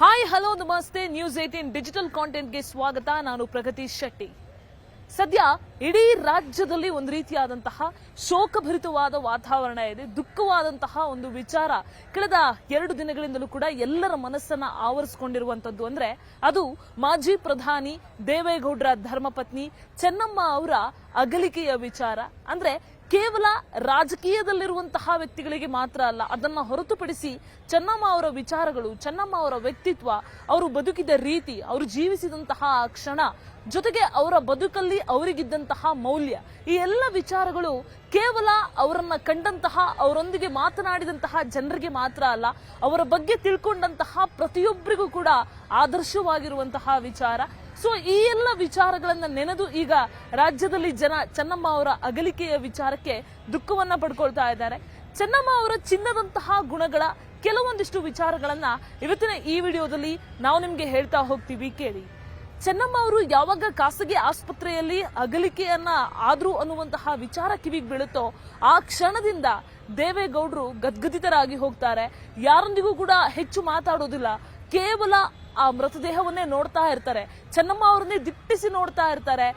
Hi hello ನಮಸ್ತೆ news 18 digital ಕಾಂಟೆಂಟ್ಗೆ ಸ್ವಾಗತ. ನಾನು ಪ್ರಗತೀಶ್ ಶೆಟ್ಟಿ. ಸದ್ಯ ಇಡೀ ರಾಜ್ಯದಲ್ಲಿ ಒಂದು ರೀತಿಯಾದಂತಹ ಶೋಕಭರಿತವಾದ ವಾತಾವರಣ ಇದೆ. ದುಃಖವಾದಂತಹ ಒಂದು ವಿಚಾರ ಕಳೆದ 2 ದಿನಗಳಿಂದಲೂ ಕೂಡ ಎಲ್ಲರ ಮನಸ್ಸನ್ನ ಆವರಿಸಿಕೊಂಡಿರುವಂತದ್ದು ಅಂದ್ರೆ ಅದು ಮಾಜಿ ಪ್ರಧಾನಿ ದೇವೇಗೌಡರ ಧರ್ಮಪತ್ನಿ ಚೆನ್ನಮ್ಮ ಅವರ ಅಗಲಿಕೆಯ ವಿಚಾರ. ಅಂದ್ರೆ ಕೇವಲ ರಾಜಕೀಯದಲ್ಲಿರುವಂತಹ ವ್ಯಕ್ತಿಗಳಿಗೆ ಮಾತ್ರ ಅಲ್ಲ, ಅದನ್ನ ಹೊರತುಪಡಿಸಿ ಚೆನ್ನಮ್ಮ ಅವರ ವಿಚಾರಗಳು, ಚೆನ್ನಮ್ಮ ಅವರ ವ್ಯಕ್ತಿತ್ವ, ಅವರು ಬದುಕಿದ ರೀತಿ, ಅವರು ಜೀವಿಸಿದಂತಹ ಆ ಕ್ಷಣ, ಜೊತೆಗೆ ಅವರ ಬದುಕಲ್ಲಿ ಅವರಿಗಿದ್ದಂತಹ ಮೌಲ್ಯ, ಈ ಎಲ್ಲ ವಿಚಾರಗಳು ಕೇವಲ ಅವರನ್ನ ಕಂಡಂತಹ, ಅವರೊಂದಿಗೆ ಮಾತನಾಡಿದಂತಹ ಜನರಿಗೆ ಮಾತ್ರ ಅಲ್ಲ, ಅವರ ಬಗ್ಗೆ ತಿಳ್ಕೊಂಡಂತಹ ಪ್ರತಿಯೊಬ್ಬರಿಗೂ ಕೂಡ ಆದರ್ಶವಾಗಿರುವಂತಹ ವಿಚಾರ. ಸೊ ಈ ಎಲ್ಲ ವಿಚಾರಗಳನ್ನ ನೆನೆದು ಈಗ ರಾಜ್ಯದಲ್ಲಿ ಜನ ಚೆನ್ನಮ್ಮ ಅವರ ಅಗಲಿಕೆಯ ವಿಚಾರಕ್ಕೆ ದುಃಖವನ್ನ ಪಡ್ಕೊಳ್ತಾ ಇದ್ದಾರೆ. ಚೆನ್ನಮ್ಮ ಅವರ ಚಿನ್ನದಂತಹ ಗುಣಗಳ ಕೆಲವೊಂದಿಷ್ಟು ವಿಚಾರಗಳನ್ನ ಇವತ್ತಿನ ಈ ವಿಡಿಯೋದಲ್ಲಿ ನಾವು ನಿಮ್ಗೆ ಹೇಳ್ತಾ ಹೋಗ್ತೀವಿ, ಕೇಳಿ. ಚೆನ್ನಮ್ಮ ಅವರು ಯಾವಾಗ ಖಾಸಗಿ ಆಸ್ಪತ್ರೆಯಲ್ಲಿ ಅಗಲಿಕೆಯನ್ನ ಆದ್ರು ಅನ್ನುವಂತಹ ವಿಚಾರ ಕಿವಿಗೆ ಬೀಳುತ್ತೋ ಆ ಕ್ಷಣದಿಂದ ದೇವೇಗೌಡರು ಗದ್ಗದಿತರಾಗಿ ಹೋಗ್ತಾರೆ. ಯಾರೊಂದಿಗೂ ಕೂಡ ಹೆಚ್ಚು ಮಾತಾಡೋದಿಲ್ಲ, ಕೇವಲ ಆ ಮೃತದೇಹವನ್ನೇ ನೋಡ್ತಾ ಇರ್ತಾರೆ. ಚೆನ್ನಮ್ಮ ಅವರನ್ನೇ ದಿಟ್ಟಿಸಿ ನೋಡ್ತಾ ಇರ್ತಾರೆ.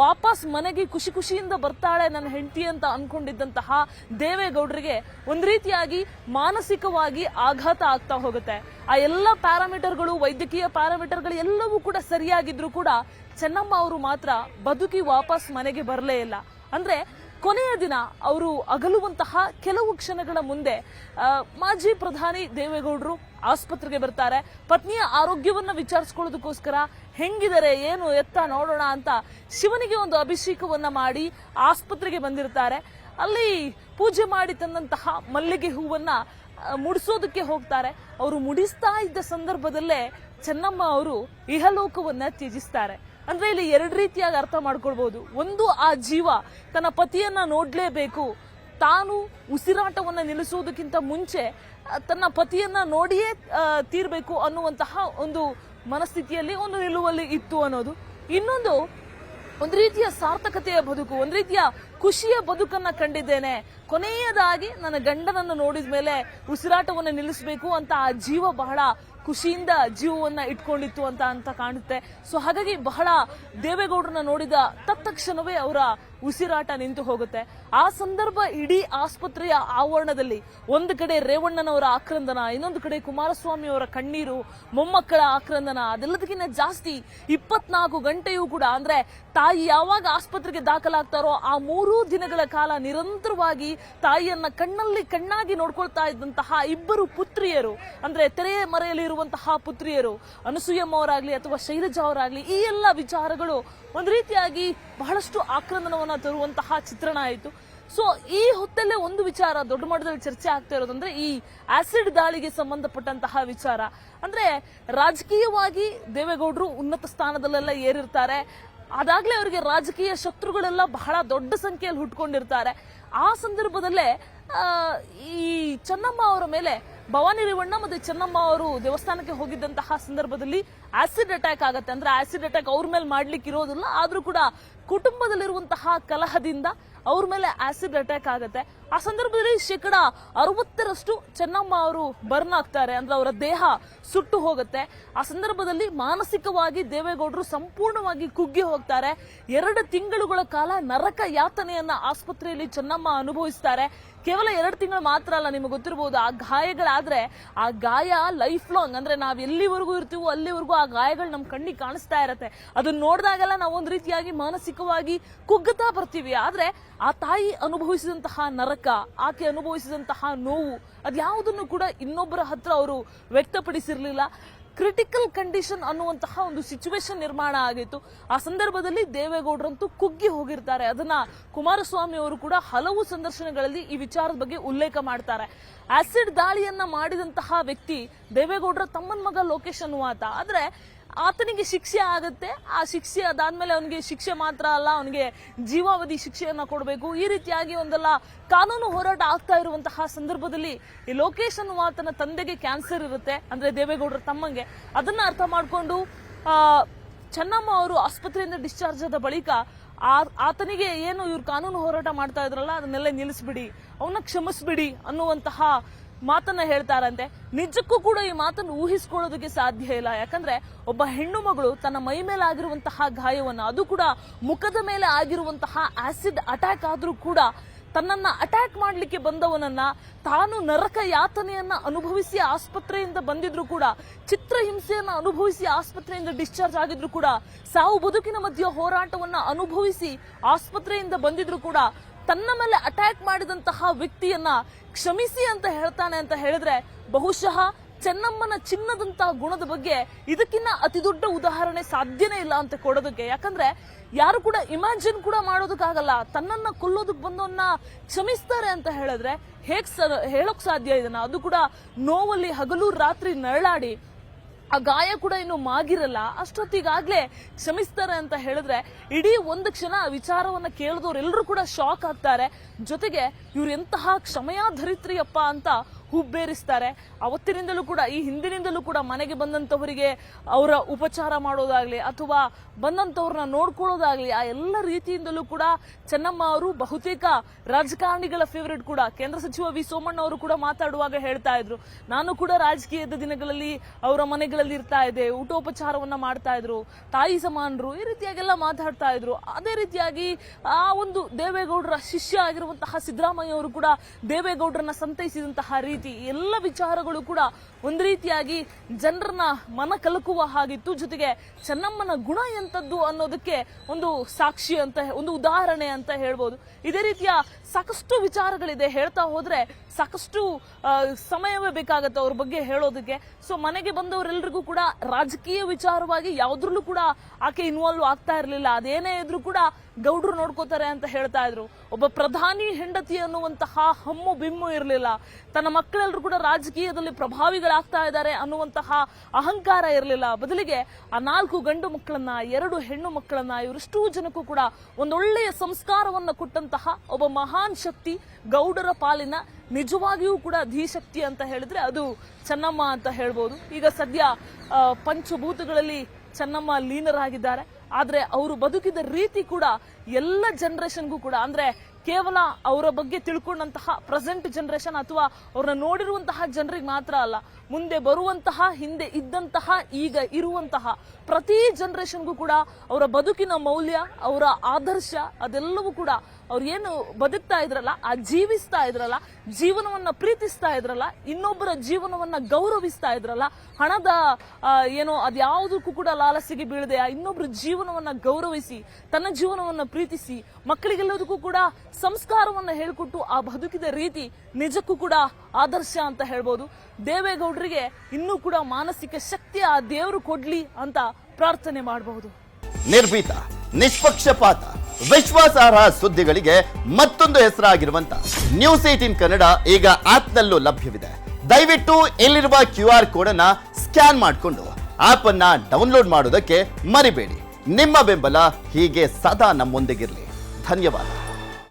ವಾಪಸ್ ಮನೆಗೆ ಖುಷಿ ಖುಷಿಯಿಂದ ಬರ್ತಾಳೆ ನನ್ನ ಹೆಂಡತಿ ಅಂತ ಅನ್ಕೊಂಡಿದ್ದಂತಹ ದೇವೇಗೌಡರಿಗೆ ಒಂದು ರೀತಿಯಾಗಿ ಮಾನಸಿಕವಾಗಿ ಆಘಾತ ಆಗ್ತಾ ಹೋಗುತ್ತೆ. ಆ ಎಲ್ಲ ಪ್ಯಾರಾಮೀಟರ್ಗಳು, ವೈದ್ಯಕೀಯ ಪ್ಯಾರಾಮೀಟರ್ಗಳು ಎಲ್ಲವೂ ಕೂಡ ಸರಿಯಾಗಿದ್ರು ಕೂಡ ಚೆನ್ನಮ್ಮ ಅವರು ಮಾತ್ರ ಬದುಕಿ ವಾಪಸ್ ಮನೆಗೆ ಬರಲೇ ಇಲ್ಲ. ಅಂದ್ರೆ ಕೊನೆಯ ದಿನ ಅವರು ಅಗಲುವಂತಹ ಕೆಲವು ಕ್ಷಣಗಳ ಮುಂದೆ ಮಾಜಿ ಪ್ರಧಾನಿ ದೇವೇಗೌಡರು ಆಸ್ಪತ್ರೆಗೆ ಬರ್ತಾರೆ. ಪತ್ನಿಯ ಆರೋಗ್ಯವನ್ನ ವಿಚಾರಿಸ್ಕೊಳ್ಳೋದಕ್ಕೋಸ್ಕರ ಹೆಂಗಿದರೆ ಏನು ಎತ್ತ ನೋಡೋಣ ಅಂತ ಶಿವನಿಗೆ ಒಂದು ಅಭಿಷೇಕವನ್ನ ಮಾಡಿ ಆಸ್ಪತ್ರೆಗೆ ಬಂದಿರ್ತಾರೆ. ಅಲ್ಲಿ ಪೂಜೆ ಮಾಡಿ ತಂದಂತಹ ಮಲ್ಲಿಗೆ ಹೂವನ್ನ ಮುಡಿಸೋದಕ್ಕೆ ಹೋಗ್ತಾರೆ. ಅವರು ಮುಡಿಸ್ತಾ ಇದ್ದ ಸಂದರ್ಭದಲ್ಲೇ ಚೆನ್ನಮ್ಮ ಅವರು ಇಹಲೋಕವನ್ನ ತ್ಯಜಿಸ್ತಾರೆ. ಅಂದ್ರೆ ಇಲ್ಲಿ 2 ರೀತಿಯಾಗಿ ಅರ್ಥ ಮಾಡ್ಕೊಳ್ಬಹುದು. ಒಂದು, ಆ ಜೀವ ತನ್ನ ಪತಿಯನ್ನ ನೋಡ್ಲೇಬೇಕು, ತಾನು ಉಸಿರಾಟವನ್ನ ನಿಲ್ಲಿಸೋದಕ್ಕಿಂತ ಮುಂಚೆ ತನ್ನ ಪತಿಯನ್ನ ನೋಡಿಯೇ ತೀರ್ಬೇಕು ಅನ್ನುವಂತಹ ಒಂದು ಮನಸ್ಥಿತಿಯಲ್ಲಿ, ಒಂದು ನಿಲುವಲ್ಲಿ ಇತ್ತು ಅನ್ನೋದು. ಇನ್ನೊಂದು, ಒಂದು ರೀತಿಯ ಸಾರ್ಥಕತೆಯ ಬದುಕು, ಒಂದು ರೀತಿಯ ಖುಷಿಯ ಬದುಕನ್ನ ಕಂಡಿದ್ದೇನೆ, ಕೊನೆಯದಾಗಿ ನನ್ನ ಗಂಡನನ್ನು ನೋಡಿದ ಮೇಲೆ ಉಸಿರಾಟವನ್ನ ನಿಲ್ಲಿಸಬೇಕು ಅಂತ ಆ ಜೀವ ಬಹಳ ಖುಷಿಯಿಂದ ಜೀವವನ್ನ ಇಟ್ಕೊಂಡಿತ್ತು ಅಂತ ಕಾಣುತ್ತೆ. ಸೊ ಹಾಗಾಗಿ ಬಹಳ ದೇವೇಗೌಡರನ್ನ ನೋಡಿದ ತತ್ಕ್ಷಣವೇ ಅವರ ಉಸಿರಾಟ ನಿಂತು ಹೋಗುತ್ತೆ. ಆ ಸಂದರ್ಭ ಇಡೀ ಆಸ್ಪತ್ರೆಯ ಆವರಣದಲ್ಲಿ ಒಂದು ಕಡೆ ರೇವಣ್ಣನವರ ಆಕ್ರಂದನ, ಇನ್ನೊಂದು ಕಡೆ ಕುಮಾರಸ್ವಾಮಿ ಅವರ ಕಣ್ಣೀರು, ಮೊಮ್ಮಕ್ಕಳ ಆಕ್ರಂದನ, ಅದೆಲ್ಲದಕ್ಕಿಂತ ಜಾಸ್ತಿ 24 ಗಂಟೆಯೂ ಕೂಡ, ಅಂದ್ರೆ ತಾಯಿ ಯಾವಾಗ ಆಸ್ಪತ್ರೆಗೆ ದಾಖಲಾಗ್ತಾರೋ ಆ 3 ದಿನಗಳ ಕಾಲ ನಿರಂತರವಾಗಿ ತಾಯಿಯನ್ನ ಕಣ್ಣಲ್ಲಿ ಕಣ್ಣಾಗಿ ನೋಡ್ಕೊಳ್ತಾ ಇದ್ದಂತಹ ಇಬ್ಬರು ಪುತ್ರಿಯರು, ಅಂದ್ರೆ ತೆರೆಯ ಮರೆಯಲ್ಲಿ ಇರುವಂತಹ ಪುತ್ರಿಯರು, ಅನಸೂಯಮ್ಮ ಅವರಾಗ್ಲಿ ಅಥವಾ ಶೈಲಜಾ ಅವರಾಗ್ಲಿ, ಈ ಎಲ್ಲ ವಿಚಾರಗಳು ಒಂದು ರೀತಿಯಾಗಿ ಬಹಳಷ್ಟು ಆಕ್ರಂದನವನ್ನ ತರುವಂತಹ ಚಿತ್ರಣ ಆಯಿತು. ಸೊ ಈ ಹೊತ್ತಲ್ಲೇ ಒಂದು ವಿಚಾರ ದೊಡ್ಡ ಮಟ್ಟದಲ್ಲಿ ಚರ್ಚೆ ಆಗ್ತಾ ಇರೋದಂದ್ರೆ ಈ ಆಸಿಡ್ ದಾಳಿಗೆ ಸಂಬಂಧಪಟ್ಟಂತಹ ವಿಚಾರ. ಅಂದ್ರೆ ರಾಜಕೀಯವಾಗಿ ದೇವೇಗೌಡರು ಉನ್ನತ ಸ್ಥಾನದಲ್ಲೆಲ್ಲ ಏರಿರ್ತಾರೆ, ಅದಾಗ್ಲೇ ಅವರಿಗೆ ರಾಜಕೀಯ ಶತ್ರುಗಳೆಲ್ಲ ಬಹಳ ದೊಡ್ಡ ಸಂಖ್ಯೆಯಲ್ಲಿ ಹುಟ್ಕೊಂಡಿರ್ತಾರೆ. ಆ ಸಂದರ್ಭದಲ್ಲೇ ಈ ಚೆನ್ನಮ್ಮ ಅವರ ಮೇಲೆ ಭವಾನಿ ರೇವಣ್ಣ ಮತ್ತೆ ಚೆನ್ನಮ್ಮ ಅವರು ದೇವಸ್ಥಾನಕ್ಕೆ ಹೋಗಿದ್ದಂತಹ ಸಂದರ್ಭದಲ್ಲಿ ಆಸಿಡ್ ಅಟ್ಯಾಕ್ ಆಗತ್ತೆ. ಅಂದ್ರೆ ಆಸಿಡ್ ಅಟ್ಯಾಕ್ ಅವ್ರ ಮೇಲೆ ಮಾಡ್ಲಿಕ್ಕೆ ಇರೋದಿಲ್ಲ, ಆದ್ರೂ ಕೂಡ ಕುಟುಂಬದಲ್ಲಿರುವಂತಹ ಕಲಹದಿಂದ ಅವ್ರ ಮೇಲೆ ಆಸಿಡ್ ಅಟ್ಯಾಕ್ ಆಗತ್ತೆ. ಆ ಸಂದರ್ಭದಲ್ಲಿ 60% ಚೆನ್ನಮ್ಮ ಅವರು ಬರ್ನ್ ಆಗ್ತಾರೆ, ಅಂದ್ರೆ ಅವರ ದೇಹ ಸುಟ್ಟು ಹೋಗುತ್ತೆ. ಆ ಸಂದರ್ಭದಲ್ಲಿ ಮಾನಸಿಕವಾಗಿ ದೇವೇಗೌಡರು ಸಂಪೂರ್ಣವಾಗಿ ಕುಗ್ಗಿ ಹೋಗ್ತಾರೆ. 2 ತಿಂಗಳುಗಳ ಕಾಲ ನರಕ ಯಾತನೆಯನ್ನ ಆಸ್ಪತ್ರೆಯಲ್ಲಿ ಚೆನ್ನಮ್ಮ ಅನುಭವಿಸ್ತಾರೆ. ಕೇವಲ 2 ತಿಂಗಳು ಮಾತ್ರ ಅಲ್ಲ, ನಿಮಗೆ ಗೊತ್ತಿರಬಹುದು, ಆ ಗಾಯಗಳಾದ್ರೆ ಆ ಗಾಯ ಲೈಫ್ ಲಾಂಗ್, ಅಂದ್ರೆ ನಾವ್ ಎಲ್ಲಿವರೆಗೂ ಇರ್ತೀವೋ ಅಲ್ಲಿವರೆಗೂ ಆ ಗಾಯಗಳು ನಮ್ ಕಣ್ಣಿಗೆ ಕಾಣಿಸ್ತಾ ಇರತ್ತೆ. ಅದನ್ನ ನೋಡಿದಾಗೆಲ್ಲ ನಾವು ಒಂದ್ ರೀತಿಯಾಗಿ ಮಾನಸಿಕವಾಗಿ ಕುಗ್ಗುತ್ತಾ ಬರ್ತೀವಿ. ಆದ್ರೆ ಆ ತಾಯಿ ಅನುಭವಿಸಿದಂತಹ ನರಕ, ಆಕೆ ಅನುಭವಿಸಿದಂತಹ ನೋವು, ಅದ್ಯಾವುದನ್ನು ಕೂಡ ಇನ್ನೊಬ್ಬರ ಹತ್ರ ಅವರು ವ್ಯಕ್ತಪಡಿಸಿರ್ಲಿಲ್ಲ. ಕ್ರಿಟಿಕಲ್ ಕಂಡೀಷನ್ ಅನ್ನುವಂತಹ ಒಂದು ಸಿಚುವೇಶನ್ ನಿರ್ಮಾಣ ಆಗಿತ್ತು. ಆ ಸಂದರ್ಭದಲ್ಲಿ ದೇವೇಗೌಡರಂತೂ ಕುಗ್ಗಿ ಹೋಗಿರ್ತಾರೆ. ಅದನ್ನ ಕುಮಾರಸ್ವಾಮಿ ಅವರು ಕೂಡ ಹಲವು ಸಂದರ್ಶನಗಳಲ್ಲಿ ಈ ವಿಚಾರದ ಬಗ್ಗೆ ಉಲ್ಲೇಖ ಮಾಡ್ತಾರೆ. ಆಸಿಡ್ ದಾಳಿಯನ್ನ ಮಾಡಿದಂತಹ ವ್ಯಕ್ತಿ ದೇವೇಗೌಡರ ತಮ್ಮನ ಮಗ ಲೋಕೇಶ್ ಅನ್ನುವಾತ. ಆದ್ರೆ ಆತನಿಗೆ ಶಿಕ್ಷೆ ಆಗುತ್ತೆ. ಆ ಶಿಕ್ಷೆ ಅದಾದ್ಮೇಲೆ ಅವನಿಗೆ ಶಿಕ್ಷೆ ಮಾತ್ರ ಅಲ್ಲ, ಅವನಿಗೆ ಜೀವಾವಧಿ ಶಿಕ್ಷೆಯನ್ನ ಕೊಡಬೇಕು. ಈ ರೀತಿಯಾಗಿ ಒಂದೆಲ್ಲ ಕಾನೂನು ಹೋರಾಟ ಆಗ್ತಾ ಇರುವಂತಹ ಸಂದರ್ಭದಲ್ಲಿ ಈ ಲೋಕೇಶ್ ಅನ್ನುವಾತನ ತಂದೆಗೆ ಕ್ಯಾನ್ಸರ್ ಇರುತ್ತೆ, ಅಂದ್ರೆ ದೇವೇಗೌಡರ ತಮ್ಮಂಗೆ. ಅದನ್ನ ಅರ್ಥ ಮಾಡ್ಕೊಂಡು ಚೆನ್ನಮ್ಮ ಅವರು ಆಸ್ಪತ್ರೆಯಿಂದ ಡಿಸ್ಚಾರ್ಜ್ ಆದ ಬಳಿಕ ಆತನಿಗೆ ಏನು ಇವ್ರು ಕಾನೂನು ಹೋರಾಟ ಮಾಡ್ತಾ ಇದ್ರಲ್ಲ ಅದನ್ನೆಲ್ಲ ನಿಲ್ಲಿಸ್ಬಿಡಿ, ಅವನ್ನ ಕ್ಷಮಿಸ್ಬಿಡಿ ಅನ್ನುವಂತಹ ಮಾತನ್ನ ಹೇಳ್ತಾರಂತೆ. ನಿಜಕ್ಕೂ ಕೂಡ ಈ ಮಾತನ್ನು ಊಹಿಸ್ಕೊಳ್ಳೋದಕ್ಕೆ ಸಾಧ್ಯ ಇಲ್ಲ. ಯಾಕಂದ್ರೆ ಒಬ್ಬ ಹೆಣ್ಣು ಮಗಳು ತನ್ನ ಮೈ ಮೇಲೆ ಆಗಿರುವಂತಹ ಗಾಯವನ್ನ, ಅದು ಕೂಡ ಮುಖದ ಮೇಲೆ ಆಗಿರುವಂತಹ ಆಸಿಡ್ ಅಟ್ಯಾಕ್ ಆದ್ರೂ ಕೂಡ ತನ್ನನ್ನ ಅಟ್ಯಾಕ್ ಮಾಡ್ಲಿಕ್ಕೆ ಬಂದವನನ್ನ ತಾನು ನರಕ ಯಾತನೆಯನ್ನ ಅನುಭವಿಸಿ ಆಸ್ಪತ್ರೆಯಿಂದ ಬಂದಿದ್ರು ಕೂಡ, ಚಿತ್ರಹಿಂಸೆಯನ್ನ ಅನುಭವಿಸಿ ಆಸ್ಪತ್ರೆಯಿಂದ ಡಿಸ್ಚಾರ್ಜ್ ಆಗಿದ್ರು ಕೂಡ, ಸಾವು ಬದುಕಿನ ಮಧ್ಯೆ ಹೋರಾಟವನ್ನ ಅನುಭವಿಸಿ ಆಸ್ಪತ್ರೆಯಿಂದ ಬಂದಿದ್ರು ಕೂಡ ತನ್ನ ಮೇಲೆ ಅಟ್ಯಾಕ್ ಮಾಡಿದಂತಹ ವ್ಯಕ್ತಿಯನ್ನ ಕ್ಷಮಿಸಿ ಅಂತ ಹೇಳ್ತಾನೆ ಅಂತ ಹೇಳಿದ್ರೆ ಬಹುಶಃ ಚೆನ್ನಮ್ಮನ ಚಿನ್ನದಂತಹ ಗುಣದ ಬಗ್ಗೆ ಇದಕ್ಕಿಂತ ಅತಿ ದೊಡ್ಡ ಉದಾಹರಣೆ ಸಾಧ್ಯನೇ ಇಲ್ಲ ಅಂತ ಕೊಡೋದಕ್ಕೆ. ಯಾಕಂದ್ರೆ ಯಾರು ಕೂಡ ಇಮ್ಯಾಜಿನ್ ಕೂಡ ಮಾಡೋದಕ್ಕಾಗಲ್ಲ. ತನ್ನನ್ನ ಕೊಲ್ಲೋದಕ್ಕೆ ಬಂದವನ್ನ ಕ್ಷಮಿಸ್ತಾರೆ ಅಂತ ಹೇಳಿದ್ರೆ ಹೇಳೋಕ್ ಸಾಧ್ಯ ಇದನ್ನ? ಅದು ಕೂಡ ನೋವಲ್ಲಿ ಹಗಲು ರಾತ್ರಿ ನರಳಾಡಿ ಆ ಗಾಯ ಕೂಡ ಇನ್ನು ಮಾಗಿರಲ್ಲ, ಅಷ್ಟೊತ್ತಿಗಾಗ್ಲೇ ಕ್ಷಮಿಸ್ತಾರೆ ಅಂತ ಹೇಳಿದ್ರೆ ಇಡೀ ಒಂದು ಕ್ಷಣ ವಿಚಾರವನ್ನ ಕೇಳಿದವರೆಲ್ಲರೂ ಕೂಡ ಶಾಕ್ ಆಗ್ತಾರೆ. ಜೊತೆಗೆ ಇವ್ರು ಎಂತಹ ಕ್ಷಮೆಯಾಧರಿತ್ರಿಯಪ್ಪ ಅಂತ ಹುಬ್ಬೇರಿಸ್ತಾರೆ. ಅವತ್ತಿನಿಂದಲೂ ಕೂಡ, ಈ ಹಿಂದಿನಿಂದಲೂ ಕೂಡ ಮನೆಗೆ ಬಂದಂತವರಿಗೆ ಅವರ ಉಪಚಾರ ಮಾಡೋದಾಗ್ಲಿ ಅಥವಾ ಬಂದಂತವ್ರನ್ನ ನೋಡ್ಕೊಳ್ಳೋದಾಗ್ಲಿ ಆ ಎಲ್ಲ ರೀತಿಯಿಂದಲೂ ಕೂಡ ಚೆನ್ನಮ್ಮ ಅವರು ಬಹುತೇಕ ರಾಜಕಾರಣಿಗಳ ಫೇವರೇಟ್ ಕೂಡ. ಕೇಂದ್ರ ಸಚಿವ ವಿ ಸೋಮಣ್ಣ ಅವರು ಕೂಡ ಮಾತಾಡುವಾಗ ಹೇಳ್ತಾ ಇದ್ರು, ನಾನು ಕೂಡ ರಾಜಕೀಯದ ದಿನಗಳಲ್ಲಿ ಅವರ ಮನೆಗಳಲ್ಲಿ ಇರ್ತಾ ಇದ್ದೆ, ಊಟೋಪಚಾರವನ್ನ ಮಾಡ್ತಾ ಇದ್ರು, ತಾಯಿ ಸಮಾನರು, ಈ ರೀತಿಯಾಗೆಲ್ಲ ಮಾತಾಡ್ತಾ ಇದ್ರು. ಅದೇ ರೀತಿಯಾಗಿ ಆ ಒಂದು ದೇವೇಗೌಡರ ಶಿಷ್ಯ ಆಗಿರುವಂತಹ ಸಿದ್ದರಾಮಯ್ಯ ಅವರು ಕೂಡ ದೇವೇಗೌಡರನ್ನ ಸಂತೈಸಿದಂತಹ ರೀತಿ, ಎಲ್ಲ ವಿಚಾರಗಳು ಕೂಡ ಒಂದ್ ರೀತಿಯಾಗಿ ಜನರನ್ನ ಮನ ಕಲಕುವ ಹಾಗಿತ್ತು. ಜೊತೆಗೆ ಚೆನ್ನಮ್ಮನ ಗುಣ ಎಂತದ್ದು ಅನ್ನೋದಕ್ಕೆ ಒಂದು ಸಾಕ್ಷಿ ಅಂತ, ಒಂದು ಉದಾಹರಣೆ ಅಂತ ಹೇಳ್ಬೋದು. ಇದೇ ರೀತಿಯ ಸಾಕಷ್ಟು ವಿಚಾರಗಳಿದೆ, ಹೇಳ್ತಾ ಹೋದ್ರೆ ಸಾಕಷ್ಟು ಸಮಯವೇ ಬೇಕಾಗತ್ತೆ ಅವ್ರ ಬಗ್ಗೆ ಹೇಳೋದಕ್ಕೆ. ಸೊ ಮನೆಗೆ ಬಂದವರೆಲ್ಲರಿಗೂ ಕೂಡ ರಾಜಕೀಯ ವಿಚಾರವಾಗಿ ಯಾವ್ದ್ರಲ್ಲೂ ಕೂಡ ಆಕೆ ಇನ್ವಾಲ್ವ್ ಆಗ್ತಾ ಇರ್ಲಿಲ್ಲ. ಅದೇನೇ ಇದ್ರೂ ಕೂಡ ಗೌಡ್ರು ನೋಡ್ಕೋತಾರೆ ಅಂತ ಹೇಳ್ತಾ ಇದ್ರು. ಒಬ್ಬ ಪ್ರಧಾನಿ ಹೆಂಡತಿ ಅನ್ನುವಂತಹ ಹಮ್ಮು ಬಿಮ್ಮು ಇರಲಿಲ್ಲ. ತನ್ನ ಮಕ್ಕಳೆಲ್ಲರೂ ಕೂಡ ರಾಜಕೀಯದಲ್ಲಿ ಪ್ರಭಾವಿಗಳಾಗ್ತಾ ಇದ್ದಾರೆ ಅನ್ನುವಂತಹ ಅಹಂಕಾರ ಇರಲಿಲ್ಲ. ಬದಲಿಗೆ ಆ 4 ಗಂಡು ಮಕ್ಕಳನ್ನ 2 ಹೆಣ್ಣು ಮಕ್ಕಳನ್ನ ಇವರಿಷ್ಟೂ ಜನಕ್ಕೂ ಕೂಡ ಒಂದೊಳ್ಳೆಯ ಸಂಸ್ಕಾರವನ್ನ ಕೊಟ್ಟಂತಹ ಒಬ್ಬ ಮಹಾನ್ ಶಕ್ತಿ ಗೌಡರ ಪಾಲಿನ ನಿಜವಾಗಿಯೂ ಕೂಡ ಧೀಶಕ್ತಿ ಅಂತ ಹೇಳಿದ್ರೆ ಅದು ಚೆನ್ನಮ್ಮ ಅಂತ ಹೇಳ್ಬೋದು. ಈಗ ಸದ್ಯ ಪಂಚಭೂತಗಳಲ್ಲಿ ಚೆನ್ನಮ್ಮ ಲೀನರಾಗಿದ್ದಾರೆ. ಆದ್ರೆ ಅವರು ಬದುಕಿದ ರೀತಿ ಕೂಡ ಎಲ್ಲ ಜನರೇಷನ್ಗೂ ಕೂಡ, ಅಂದ್ರೆ ಕೇವಲ ಅವರ ಬಗ್ಗೆ ತಿಳ್ಕೊಂಡಂತಹ ಪ್ರೆಸೆಂಟ್ ಜನರೇಷನ್ ಅಥವಾ ಅವ್ರನ್ನ ನೋಡಿರುವಂತಹ ಜನರಿಗೆ ಮಾತ್ರ ಅಲ್ಲ, ಮುಂದೆ ಬರುವಂತಹ, ಹಿಂದೆ ಇದ್ದಂತಹ, ಈಗ ಇರುವಂತಹ ಪ್ರತಿ ಜನರೇಷನ್ಗೂ ಕೂಡ ಅವರ ಬದುಕಿನ ಮೌಲ್ಯ, ಅವರ ಆದರ್ಶ ಅದೆಲ್ಲವೂ ಕೂಡ ಅವ್ರು ಏನು ಬದುಕ್ತಾ ಇದ್ರಲ್ಲ, ಆ ಜೀವಿಸ್ತಾ ಇದ್ರಲ್ಲ, ಜೀವನವನ್ನ ಪ್ರೀತಿಸ್ತಾ ಇದ್ರಲ್ಲ, ಇನ್ನೊಬ್ಬರ ಜೀವನವನ್ನ ಗೌರವಿಸ್ತಾ ಇದ್ರಲ್ಲ, ಹಣದ ಏನೋ ಅದ್ಯಾವುದಕ್ಕೂ ಕೂಡ ಲಾಲಸೆಗೆ ಬೀಳದೆ ಇನ್ನೊಬ್ಬರ ಜೀವನವನ್ನ ಗೌರವಿಸಿ ತನ್ನ ಜೀವನವನ್ನ ಪ್ರೀತಿಸಿ ಮಕ್ಕಳಿಗೆಲ್ಲದಕ್ಕೂ ಕೂಡ ಸಂಸ್ಕಾರವನ್ನ ಹೇಳ್ಕೊಟ್ಟು ಆ ಬದುಕಿದ ರೀತಿ ನಿಜಕ್ಕೂ ಕೂಡ ಆದರ್ಶ ಅಂತ ಹೇಳ್ಬೋದು. ದೇವೇಗೌಡರಿಗೆ ಇನ್ನೂ ಕೂಡ ಮಾನಸಿಕ ಶಕ್ತಿ ಆ ದೇವರು ಕೊಡ್ಲಿ ಅಂತ ಪ್ರಾರ್ಥನೆ ಮಾಡಬಹುದು. ನಿರ್ಭೀತ, ನಿಷ್ಪಕ್ಷಪಾತ, ವಿಶ್ವಾಸಾರ್ಹ ಸುದ್ದಿಗಳಿಗೆ ಮತ್ತೊಂದು ಹೆಸರಾಗಿರುವಂತ News18 ಕನ್ನಡ ಈಗ ಆಪ್ನಲ್ಲೂ ಲಭ್ಯವಿದೆ. ದಯವಿಟ್ಟು ಇಲ್ಲಿರುವ QR ಕೋಡ್ ಅನ್ನ ಸ್ಕ್ಯಾನ್ ಮಾಡಿಕೊಂಡು ಆಪ್ ಅನ್ನ ಡೌನ್ಲೋಡ್ ಮಾಡೋದಕ್ಕೆ ಮರಿಬೇಡಿ. ನಿಮ್ಮ ಬೆಂಬಲ ಹೀಗೆ ಸದಾ ನಮ್ಮೊಂದಿಗಿರಲಿ. ಧನ್ಯವಾದ.